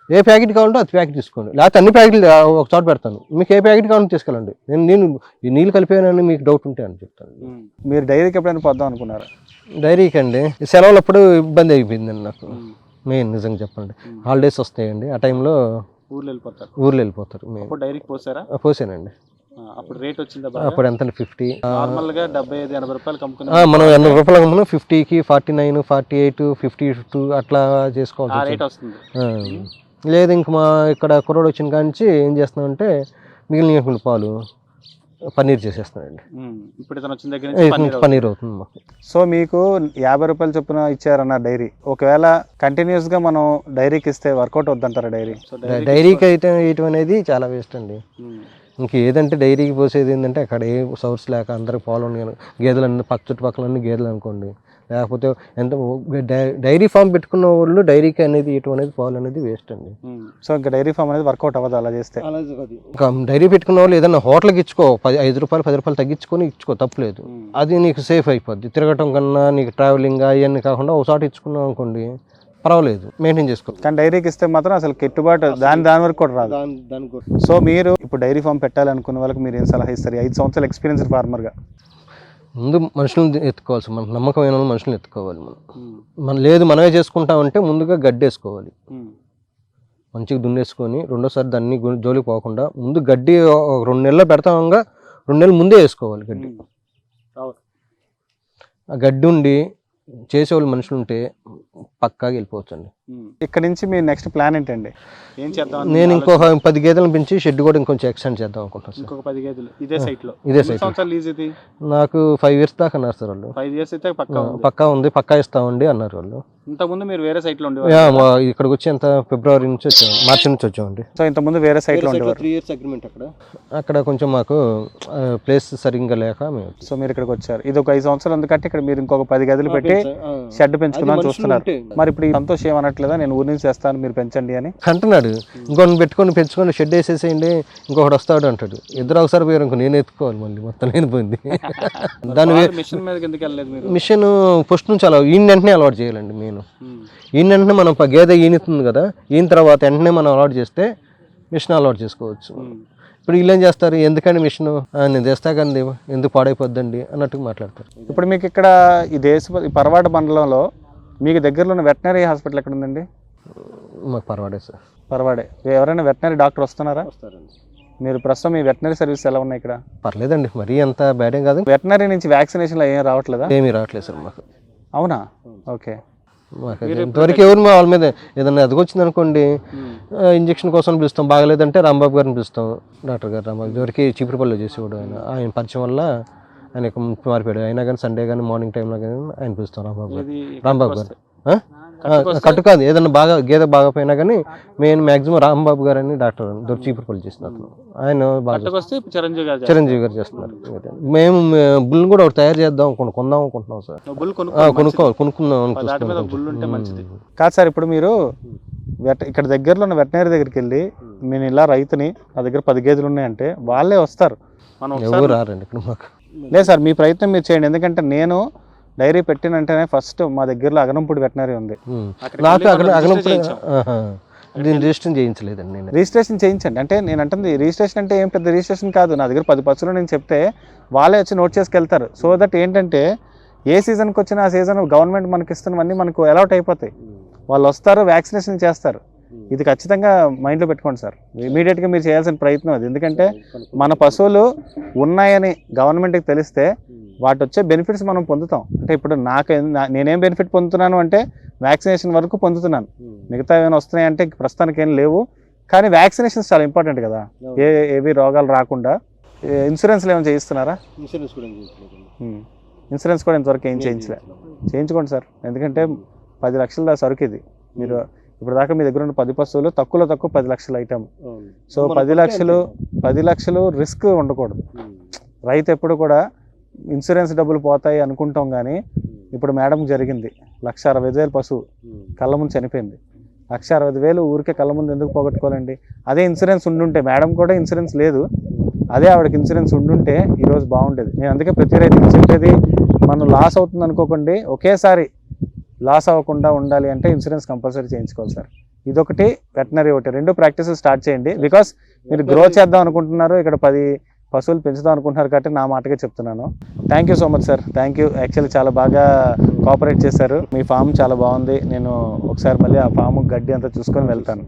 ఏ ప్యాకెట్ కావాలంటే అది ప్యాకెట్ తీసుకోండి, లేకపోతే అన్ని ప్యాకెట్లు ఒక చోట పెడతాను, మీకు ఏ ప్యాకెట్ కావాలంటే తీసుకెళ్ళండి. నేను ఈ నీళ్ళు కలిపానని మీకు డౌట్ ఉంటే అని చెప్తాను. మీరు డైరీకి ఎప్పుడైనా పోద్దాం అనుకున్నారా? డైరీకి అండి సెలవులు అప్పుడు ఇబ్బంది అయిపోయిందండి నాకు. మెయిన్ నిజంగా చెప్పండి, హాలిడేస్ వస్తాయండి, ఆ టైంలో ఊర్లో వెళ్ళిపోతారు. డైరీకి పోసారా? పోసానండి. అప్పుడు రేట్ వచ్చిందా? అప్పుడు ఎంత 50, నార్మల్గా 75-80 రూపాయలు కమ్ముకున్నా. మనం 80 రూపాయలు కమ్ముకున్నాం. 50కి 49, 48, 52 అట్లా చేసుకోవాలి. లేదు ఇంక మా ఇక్కడ కుర్రోడు వచ్చిన కాంచి ఏం చేస్తున్నామంటే మిగిలిన పాలు పన్నీర్ చేసేస్తున్నానండి. ఇప్పుడు ఇతను వచ్చిన దగ్గర నుంచి పన్నీర్ అవుతుంది మాకు. సో మీకు 50 రూపాయలు చొప్పున ఇచ్చారన్న డైరీ, ఒకవేళ కంటిన్యూస్ గా మనం డైరీకి ఇస్తే వర్కౌట్ వద్దంటారా? డైరీకి అయితే వేయటం అనేది చాలా వేస్ట్ అండి. ఇంక ఏదంటే డైరీకి పోసేది ఏంటంటే అక్కడ ఏ సోర్స్ లేక అందరికి పాలు ఉన్నాయి, గేదెలు చుట్టుపక్కల గేదెలు అనుకోండి, లేకపోతే ఎంత డైరీ ఫామ్ పెట్టుకున్న వాళ్ళు డైరీకి అనేది ఇటు అనేది పాలు అనేది వేస్ట్ అండి. సో ఇంకా డైరీ ఫామ్ అనేది వర్కౌట్ అవ్వదు అలా చేస్తే. ఇంకా డైరీ పెట్టుకున్న వాళ్ళు ఏదైనా హోటల్కి ఇచ్చుకో, 5 రూపాయలు 10 రూపాయలు తగ్గించుకొని ఇచ్చుకో, తప్పులేదు. అది నీకు సేఫ్ అయిపోద్ది. తిరగటం కన్నా నీకు ట్రావెలింగ్ అవన్నీ కాకుండా ఒకసారి ఇచ్చుకున్నావు అనుకోండి, పర్వాలేదు, మెయింటైన్ చేసుకో. కానీ డైరీకి ఇస్తే మాత్రం అసలు గిట్టుబాటు దాని వరకు కూడా రాదు. సో మీరు ఇప్పుడు డైరీ ఫామ్ పెట్టాలనుకున్న వాళ్ళకి మీరు ఏం సలహా ఇస్తారు? 5 సంవత్సరాల ఎక్స్పీరియన్స్డ్ ఫార్మర్గా. ముందు మనుషులను ఎత్తుకోవాలి, మనకు నమ్మకమైన మనుషులను ఎత్తుకోవాలి. మనం లేదు మనమే చేసుకుంటామంటే ముందుగా గడ్డి వేసుకోవాలి, మంచిగా దున్నేసుకొని రెండోసారి దాన్ని జోలికి పోకుండా ముందు గడ్డి 2 నెలల్లో పెడతామంగా 2 నెలల ముందే వేసుకోవాలి గడ్డి. ఆ గడ్డి ఉండి చేసేవాళ్ళు మనుషులు ఉంటే పక్కాగా వెళ్ళిపోవచ్చు అండి. ఇక్కడ నుంచి మీ నెక్స్ట్ ప్లాన్ ఏంటండి? ఏం చేద్దాం? నేను ఇంకొక 10 గేదెలను పెంచి షెడ్ కూడా ఇంకొంచెం ఎక్స్టెండ్ చేద్దాం అనుకుంటున్నాను. ఇంకొక 10 గేదెలు ఇదే సైట్ లో? నాకు 5 years దాకా అన్నారు సార్ వాళ్ళు. 5 years అయితే పక్కా ఉంది, పక్కా ఇస్తామండి అన్నారు వాళ్ళు. ఇంతకుముందు మీరు వేరే సైట్ లో ఇక్కడికి వచ్చి ఎంత ఫిబ్రవరి నుంచి వచ్చాము, మార్చి నుంచి వచ్చామండి. సో ఇంతకుముందు వేరే సైట్ లో ఉండేవారు. 3 years అగ్రిమెంట్ అక్కడ కొంచెం మాకు ప్లేస్ సరిగ్గా లేక మేము. సో మీరు ఇక్కడికి వచ్చారు. ఇది ఒక 5 సంవత్సరాలు ఎందుకంటే ఇక్కడ మీరు ఇంకొక 10 గదులు పెట్టి షెడ్ పెంచుకుందాం చూస్తున్నారు. మరి ఇప్పుడు సంతోష్ ఏమన్నట్లేదు చెప్పట్లేదా నేను ఊరి నుంచి తెస్తాను మీరు పెంచండి అని? అంటున్నాడు. ఇంకొన్ని పెంచుకొని షెడ్ వేసేసేయండి, ఇంకొకటి వస్తాడు అంటాడు. ఇద్దరు ఒకసారి పోయారు ఇంకో నేను ఎత్తుకోవాలి, మళ్ళీ మొత్తం లేనిపోయింది. దాని మిషన్ మీదకి ఎందుకు వెళ్ళలేదు మీరు? మిషన్ ఫస్ట్ నుంచి ఈయన వెంటనే అలవాటు చేయాలండి మెయిన్. ఈయన వెంటనే మనం గేదె ఈనుతుంది కదా, ఈయన తర్వాత వెంటనే మనం అలవాటు చేస్తే మిషన్ అలవాటు చేసుకోవచ్చు. ఇప్పుడు వీళ్ళు ఏం చేస్తారు, ఎందుకండి మిషన్ నేను తెస్తా కానీ ఎందుకు పాడైపోద్దండి అన్నట్టుగా మాట్లాడతారు. ఇప్పుడు మీకు ఇక్కడ ఈ పరవాడ మండలంలో మీకు దగ్గరలో ఉన్న వెటనరీ హాస్పిటల్ ఎక్కడ ఉందండి? మాకు పర్వాడే సార్. పరవాడే. ఎవరైనా వెటనరీ డాక్టర్ వస్తున్నారా? మీరు ప్రస్తుతం మీ వెటనరీ సర్వీస్ ఎలా ఉన్నాయి ఇక్కడ? పర్లేదండి, మరీ అంత బ్యాడ్ ఏం కాదు. వెటనరీ నుంచి వ్యాక్సినేషన్లు ఏం రావట్లేదా? ఏమీ రావట్లేదు సార్ మాకు. అవునా? ఓకే. మాకు ఇంతవరకు ఎవరు వాళ్ళ మీద ఏదన్నా ఎదగొచ్చింది అనుకోండి, ఇంజక్షన్ కోసం పిలుస్తాం, బాగలేదంటే రాంబాబు గారిని పిలుస్తాం, డాక్టర్ గారు రాంబాబు. ఇదివరకు చీపురుపల్లిలో చేసేవాడు ఆయన పరిచయం వల్ల ఆయన మారిపోయాడు. అయినా కానీ సండే కానీ మార్నింగ్ టైంలో కానీ ఆయన పిలుస్తాం రాంబాబు గారు. కట్టు కాదు, ఏదన్నా గేదె బాగా పోయినా కానీ మెయిన్ మ్యాక్సిమం రాంబాబు గారు అని డాక్టర్ చీపురుపల్లి చేస్తున్నారు. ఆయన బాగా చిరంజీవి గారు చేస్తున్నారు. మేము బుల్ కూడా ఒకటి తయారు చేద్దాం కొందాం అనుకుంటున్నాం సార్. కొనుక్కుందాం అనుకుంటున్నాం. కాదు సార్, ఇప్పుడు మీరు ఇక్కడ దగ్గరలో ఉన్న వెటనరీ దగ్గరికి వెళ్ళి నేను ఇలా రైతుని, నా దగ్గర 10 గేదెలు ఉన్నాయంటే వాళ్ళే వస్తారు. ఎవరు రారండి ఇక్కడ మాకు. లేదు సార్, మీ ప్రయత్నం మీరు చేయండి. ఎందుకంటే నేను డైరీ పెట్టినంటేనే ఫస్ట్ మా దగ్గరలో అగనంపూడి వెటనరీ ఉంది. నాకు రిజిస్ట్రేషన్ చేయించలేదండి నేను. రిజిస్ట్రేషన్ చేయించండి. అంటే నేను అంటుంది రిజిస్ట్రేషన్ అంటే ఏం పెద్ద రిజిస్ట్రేషన్ కాదు. నా దగ్గర 10 పశువులు నేను చెప్తే వాళ్ళే వచ్చి నోట్ చేసుకెళ్తారు. సో దట్ ఏంటంటే ఏ సీజన్కి వచ్చినా ఆ సీజన్ గవర్నమెంట్ మనకి ఇస్తున్నవన్నీ మనకు అలౌట్ అయిపోతాయి. వాళ్ళు వస్తారు, వ్యాక్సినేషన్ చేస్తారు. ఇది ఖచ్చితంగా మైండ్లో పెట్టుకోండి సార్. ఇమీడియట్గా మీరు చేయాల్సిన ప్రయత్నం అది. ఎందుకంటే మన పశువులు ఉన్నాయని గవర్నమెంట్కి తెలిస్తే వాటి వచ్చే బెనిఫిట్స్ మనం పొందుతాం. అంటే ఇప్పుడు నేనేం బెనిఫిట్ పొందుతున్నాను అంటే వ్యాక్సినేషన్ వరకు పొందుతున్నాను. మిగతా ఏమైనా వస్తున్నాయంటే ప్రస్తుతానికి ఏం లేవు. కానీ వ్యాక్సినేషన్స్ చాలా ఇంపార్టెంట్ కదా, ఏవి రోగాలు రాకుండా. ఇన్సూరెన్స్లు ఏమైనా చేయిస్తున్నారా? ఇన్సూరెన్స్ కూడా ఇంతవరకు ఏం చేయించుకోండి సార్. ఎందుకంటే 10 లక్షల సరుకు ఇది. మీరు ఇప్పుడు దాకా మీ దగ్గర ఉన్న 10 పశువులు తక్కువ 10 లక్షల ఐటమ్. సో 10 లక్షలు రిస్క్ ఉండకూడదు. రైతు ఎప్పుడు కూడా ఇన్సూరెన్స్ డబ్బులు పోతాయి అనుకుంటాం, కానీ ఇప్పుడు మేడం జరిగింది 1,60,000 పశువు కళ్ళ ముందు చనిపోయింది. 1,60,000 ఊరికే కళ్ళ ముందు ఎందుకు పోగొట్టుకోవాలండి? అదే ఇన్సూరెన్స్ ఉండుంటే, మేడం కూడా ఇన్సూరెన్స్ లేదు, అదే ఆవిడకి ఇన్సూరెన్స్ ఉండుంటే ఈరోజు బాగుండేది. నేను అందుకే ప్రతి రైతుకి చెప్పేది, మనం లాస్ అవుతుంది అనుకోకండి, ఒకేసారి లాస్ అవ్వకుండా ఉండాలి అంటే ఇన్సూరెన్స్ కంపల్సరీ చేయించుకోవాలి సార్. ఇదొకటి, వెటనరీ ఒకటి, 2 ప్రాక్టీసెస్ స్టార్ట్ చేయండి. బికాస్ మీరు గ్రో చేద్దాం అనుకుంటున్నారు, ఇక్కడ 10 పశువులు పెంచుదాం అనుకుంటున్నారు కాబట్టి నా మాటగా చెప్తున్నాను. Thank you so much sir. Thank you. Actually చాలా బాగా కోఆపరేట్ చేశారు. మీ ఫామ్ చాలా బాగుంది. నేను ఒకసారి మళ్ళీ ఆ ఫామ్ గడ్డి అంతా చూసుకొని వెళ్తాను.